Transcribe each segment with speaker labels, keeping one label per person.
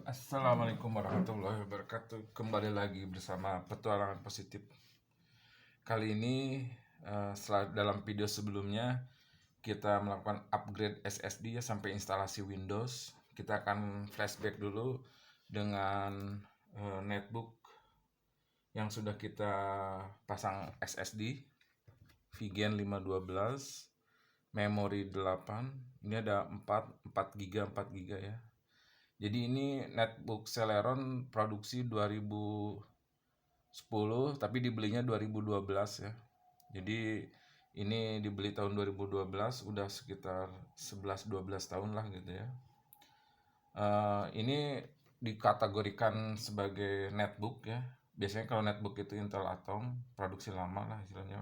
Speaker 1: Assalamualaikum warahmatullahi wabarakatuh. Kembali lagi bersama Petualangan Positif. Kali ini setelah dalam video sebelumnya kita melakukan upgrade SSD ya sampai instalasi Windows. Kita akan flashback dulu dengan netbook yang sudah kita pasang SSD Vigen 512, memori 8. Ini ada 4 GB ya. Jadi ini netbook Celeron produksi 2010 tapi dibelinya 2012 ya. Jadi ini dibeli tahun 2012, udah sekitar 11-12 tahun lah gitu ya. Ini dikategorikan sebagai netbook ya. Biasanya kalau netbook itu Intel Atom, produksi lama lah istilahnya.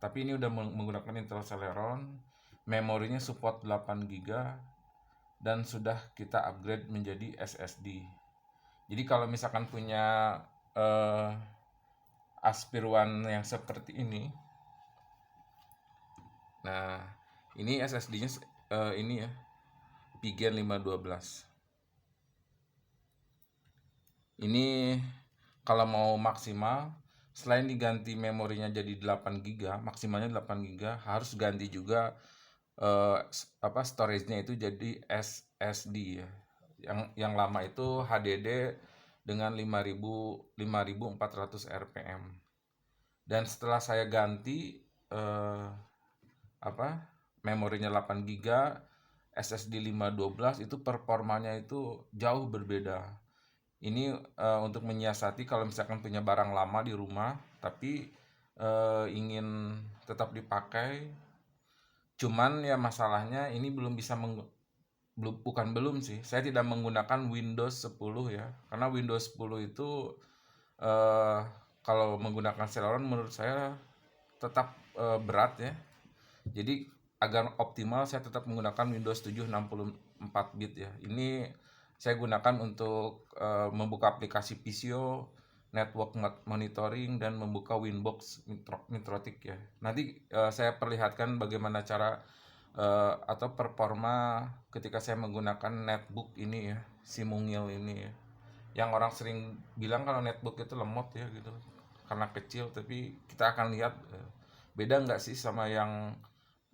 Speaker 1: Tapi ini udah menggunakan Intel Celeron, memorinya support 8 GB dan sudah kita upgrade menjadi SSD. Jadi kalau misalkan punya Aspir One yang seperti ini, nah ini SSD-nya ini ya, Vigen 512. Ini kalau mau maksimal, selain diganti memorinya jadi 8 GB, maksimalnya 8 GB, harus ganti juga storage-nya itu jadi SSD ya. Yang lama itu HDD dengan 5400 rpm. Dan setelah saya ganti memorinya 8 GB, SSD 512 itu performanya itu jauh berbeda. Ini untuk menyiasati kalau misalkan punya barang lama di rumah tapi ingin tetap dipakai, cuman ya masalahnya ini belum bisa belum sih, saya tidak menggunakan Windows 10 ya, karena Windows 10 itu kalau menggunakan Celeron menurut saya tetap berat ya. Jadi agar optimal saya tetap menggunakan Windows 7 64 bit ya. Ini saya gunakan untuk membuka aplikasi PCO, network monitoring, dan membuka Winbox Mitrotik ya. Nanti saya perlihatkan bagaimana cara atau performa ketika saya menggunakan netbook ini ya, si mungil ini ya. Yang orang sering bilang kalau netbook itu lemot ya gitu, karena kecil, tapi kita akan lihat beda nggak sih sama yang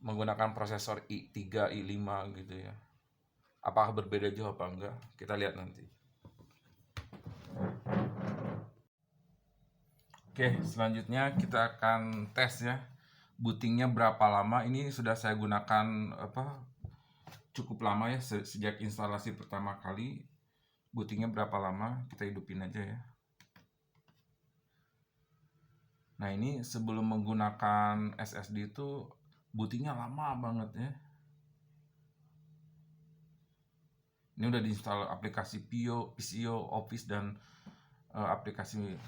Speaker 1: menggunakan prosesor i3, i5 gitu ya. Apakah berbeda jauh apa enggak? Kita lihat nanti. Oke, selanjutnya kita akan tes ya. Bootingnya berapa lama? Ini sudah saya gunakan cukup lama ya, sejak instalasi pertama kali. Bootingnya berapa lama? Kita hidupin aja ya. Nah, ini sebelum menggunakan SSD itu bootingnya lama banget ya. Ini udah diinstal aplikasi PCO, Office, dan aplikasi.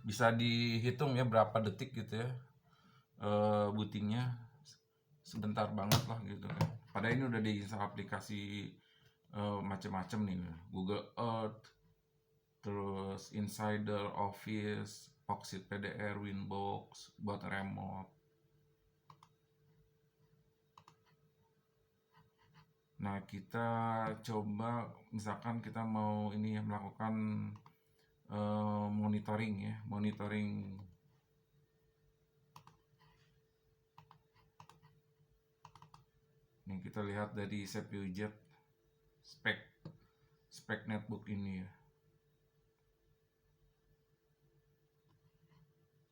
Speaker 1: Bisa dihitung ya berapa detik gitu ya bootingnya, sebentar banget lah gitu kan. Padahal ini udah diinstal aplikasi macam-macam nih, Google Earth, terus Insider, Office, Oxid PDR, Winbox, buat remote. Nah, kita coba misalkan kita mau ini ya, melakukan monitoring. Nih kita lihat dari CPU Jet spek netbook ini ya.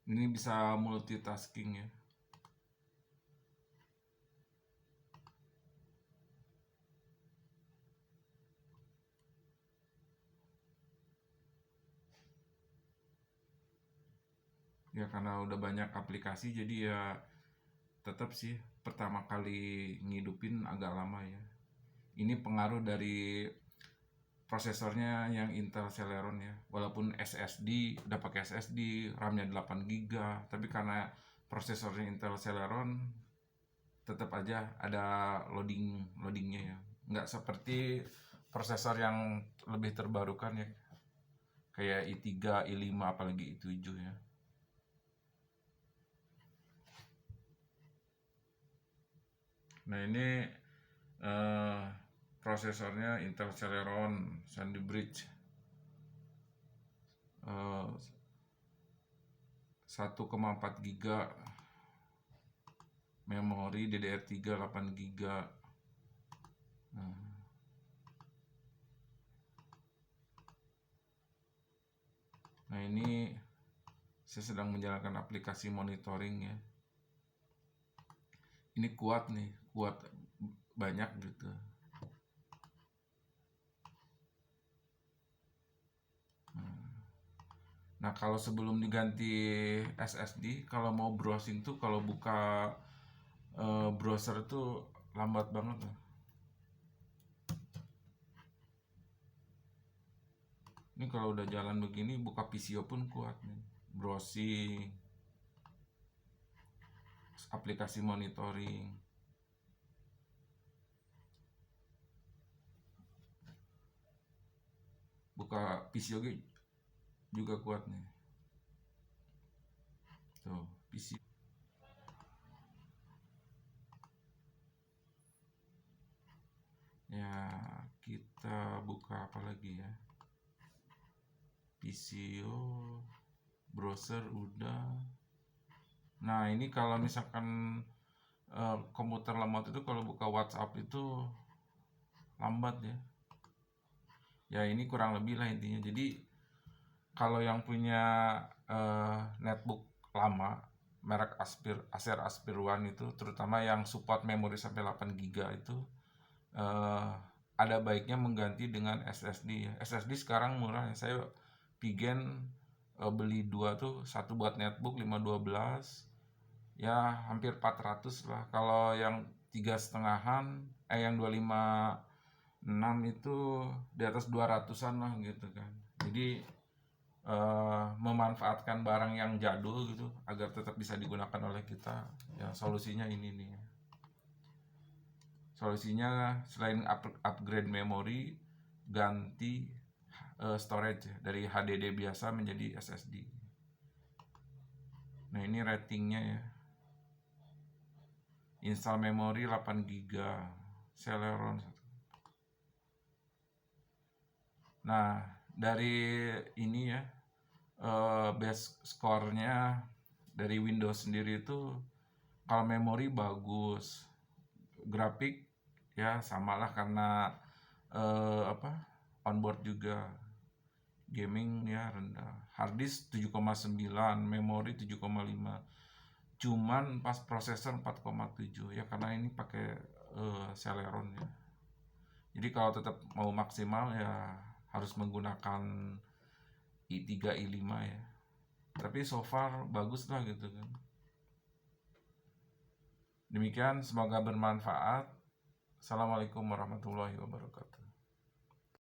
Speaker 1: Ini bisa multitasking ya. Ya karena udah banyak aplikasi jadi ya tetap sih pertama kali ngidupin agak lama ya. Ini pengaruh dari prosesornya yang Intel Celeron ya. Walaupun SSD udah pakai SSD, RAM-nya 8 GB, tapi karena prosesornya Intel Celeron tetap aja ada loadingnya ya. Nggak seperti prosesor yang lebih terbarukan ya, kayak i3, i5, apalagi i7 ya. Nah ini eh, prosesornya Intel Celeron Sandy Bridge, 1,4 GB, memori DDR3 8 GB. Nah ini saya sedang menjalankan aplikasi monitoring ya. Ini kuat nih, kuat banyak gitu. Nah kalau sebelum diganti SSD, kalau mau browsing tuh kalau buka browser tuh lambat banget lah. Ini kalau udah jalan begini, buka VCO pun kuat nih. Browsing, aplikasi monitoring. Buka VCO juga kuat nih. Tuh, VCO. Ya, kita buka apa lagi ya? VCO, browser udah. Nah, ini kalau misalkan komputer lemot itu kalau buka WhatsApp itu lambat ya. Ya ini kurang lebih lah intinya. Jadi kalau yang punya netbook lama merek Acer Aspir One itu, terutama yang support memori sampai 8 GB itu, ada baiknya mengganti dengan SSD ya. SSD sekarang murah ya. Saya pigen beli dua tuh, satu buat netbook 512 ya hampir 400 lah. Kalau yang 3,5-an yang 256 itu di atas 200-an lah gitu kan. Jadi memanfaatkan barang yang jadul gitu agar tetap bisa digunakan oleh kita ya, solusinya ini nih. Solusinya selain upgrade memori, ganti storage ya, dari HDD biasa menjadi SSD. Nah ini ratingnya ya, install memori 8 GB, Celeron. Nah dari ini ya, base score-nya dari Windows sendiri itu, kalau memori bagus, grafik ya samalah karena onboard juga, gaming ya rendah, harddisk 7,9, memori 7,5, cuman pas prosesor 4,7 ya karena ini pakai Celeron ya. Jadi kalau tetap mau maksimal ya harus menggunakan i3 i5 ya, tapi so far bagus lah gitu kan. Demikian, semoga bermanfaat. Assalamualaikum warahmatullahi wabarakatuh.